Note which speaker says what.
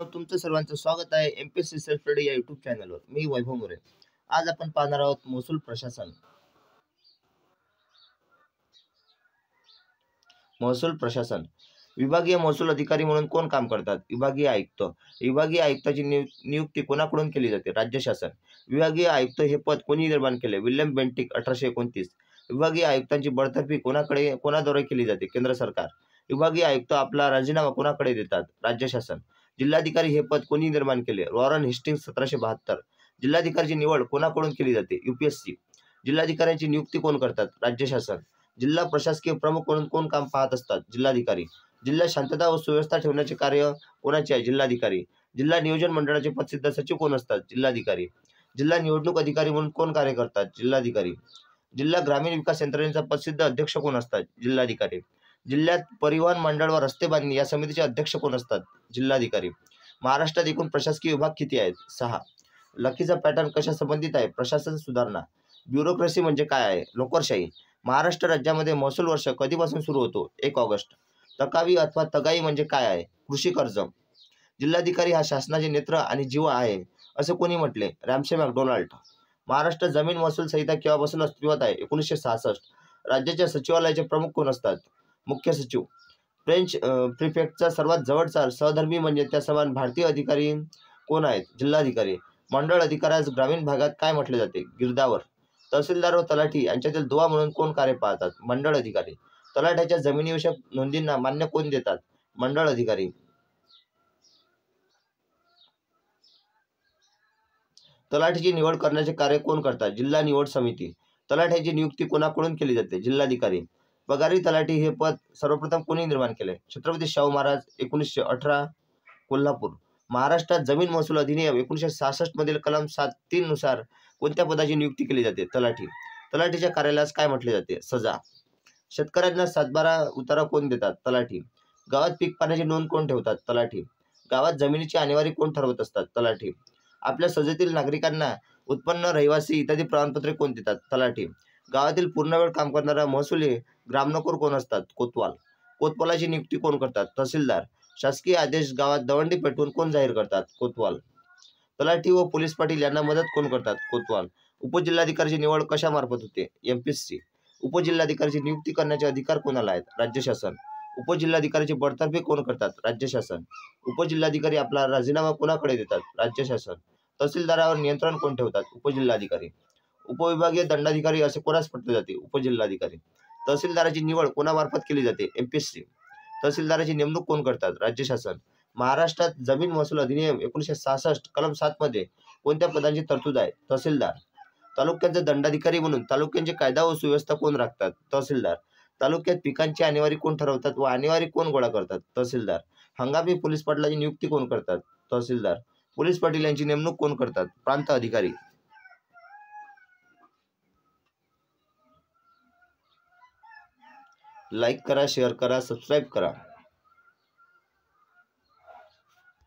Speaker 1: तुमचं सर्वांचं स्वागत आहे एमपीएससी सेल्फ स्टडी या युट्यूब चॅनलवर. मी वैभव मोरे. आज आपण पाहणार आहोत महसूल प्रशासन. महसूल प्रशासन विभागीय महसूल अधिकारी म्हणून कोण काम करतात? विभागीय आयुक्त. विभागीय आयुक्ताची नियुक्ती कोणाकडून केली जाते? राज्य शासन. विभागीय आयुक्त हे पद कोणी निर्माण केले? William Bentinck 1829. विभागीय आयुक्तांची बडतर्फी कोणाद्वारे केली जाते? केंद्र सरकार. विभागीय आयुक्त आपला राजीनामा कोणाकडे देतात? राज्य शासन. जिल्हाधिकारी हे पद कोणी निर्माण केले? Warren Hastings 1772. जिल्हाधिकारीची निवड कोणाकडून केली जाते? यूपीएससी. जिल्हाधिकाऱ्यांची नियुक्ती कोण करतात? राज्य शासन. जिल्हा प्रशासकीय प्रमुख म्हणून कोण काम पाहत असतात? जिल्हाधिकारी. जिल्ह्यात शांतता व सुव्यवस्था ठेवण्याचे कार्य कोणाचे आहे? जिल्हाधिकारी. जिल्हा नियोजन मंडळाचे पदसिद्ध सचिव कोण असतात? जिल्हाधिकारी. जिल्हा निवडणूक अधिकारी म्हणून कोण कार्य करतात? जिल्हाधिकारी. जिल्हा ग्रामीण विकास यंत्रणेचा पदसिद्ध अध्यक्ष कोण असतात? जिल्हाधिकारी. जिल्ह्यात परिवहन मंडळ व रस्ते बांधणी या समितीचे अध्यक्ष कोण असतात? जिल्हाधिकारी. महाराष्ट्रात एकूण प्रशासकीय विभाग किती आहेत? 6. लकीचा पॅटर्न कशा संबंधित आहे? प्रशासन सुधारणा. ब्युरोक्रेसी म्हणजे काय आहे? नोकरशाही. महाराष्ट्र राज्यामध्ये महसूल वर्ष कधीपासून सुरू होतो? 1 ऑगस्ट. तकावी अथवा तगाई म्हणजे काय आहे? कृषी कर्ज. जिल्हाधिकारी हा शासनाचे नेत्र आणि जीव आहे असे कोणी म्हटले? Ramsay McDonald. महाराष्ट्र जमीन महसूल संहिता केव्हापासून अस्तित्वात आहे? 1966. राज्याच्या सचिवालयाचे प्रमुख कोण असतात? मुख्य सचिव. फ्रेंच प्रिफेक्टचा सर्वात जवळचा सहधर्मी म्हणजे त्या समान भारतीय अधिकारी कोण आहेत? जिल्हाधिकारी. मंडळ अधिकाऱ्यास ग्रामीण भागात काय म्हटले जाते? गिरदावर. तहसीलदार व तलाठी यांच्यातील दुवा म्हणून कोण कार्य पाहतात? मंडळ अधिकारी. तलाठ्याच्या जमिनीविषयक नोंदींना मान्य कोण देतात? मंडळ अधिकारी. तलाठीची निवड करण्याचे कार्य कोण करतात? जिल्हा निवड समिती. तलाठ्याची नियुक्ती कोणाकडून केली जाते? जिल्हाधिकारी. पगारी तलाठी हे पद सर्वप्रथम कोणी निर्माण केले? छत्रपती शाहू महाराज. 1918. कोल्हापूर. महाराष्ट्रात जमीन महसूल अधिनियम 1966 मधील कलम 7(3) नुसार कोणत्या पदाची नियुक्ती केली जाते? तलाठी. तलाठीच्या कार्यालयास काय म्हटले जाते? सजा. शेतकऱ्यांना 7/12 उतारा कोण देतात? तलाठी. गावात पीक पाण्याची नोंद कोण ठेवतात? तलाठी. गावात जमिनीची आणेवारी कोण ठरवत असतात? तलाठी. आपल्या सजेतील नागरिकांना उत्पन्न, रहिवासी इत्यादी प्रमाणपत्रे कोण देतात? तलाठी. गावातील पूर्णवेळ काम करणारा महसुली ग्रामनोकर कोण असतात? कोतवाल. कोतवालाची नियुक्ती कोण करतात? तहसीलदार. शासकीय आदेश गावात दवंडी पेटवून कोण जाहीर करतात? कोतवाल. तलाठी व पोलीस पाटील यांना मदत कोण करतात? कोतवाल. उपजिल्हाधिकारीची निवड कशामार्फत होते? एमपीएससी. उपजिल्हाधिकारीची नियुक्ती करण्याचे अधिकार कोणाला आहेत? राज्य शासन. उपजिल्हाधिकारीची बडतर्फी कोण करतात? राज्य शासन. उपजिल्हाधिकारी आपला राजीनामा कोणाकडे देतात? राज्य शासन. तहसीलदारावर नियंत्रण कोण ठेवतात? उपजिल्हाधिकारी. उपविभागीय दंडाधिकारी असे कोणास म्हटले जाते? उपजिल्हाधिकारी. तहसीलदाराची निवड कोणामार्फत केली जाते? एमपीएससी. तहसीलदाराची नेमणूक कोण करतात? राज्य शासन. महाराष्ट्रात जमीन महसूल अधिनियम 1966 कलम 7 मध्ये कोणत्या पदांची तरतूद आहे? तहसीलदार. तालुक्यांचे दंडाधिकारी म्हणून तालुक्यांची कायदा व सुव्यवस्था कोण राखतात? तहसीलदार. तालुक्यात पिकांची आणेवारी कोण ठरवतात व आणेवारी कोण गोळा करतात? तहसीलदार. हंगामी पोलीस पाटलाची नियुक्ती कोण करतात? तहसीलदार. पोलीस पाटील यांची नेमणूक कोण करतात? प्रांत अधिकारी. लाईक करा, शेअर करा, सबस्क्राईब करा.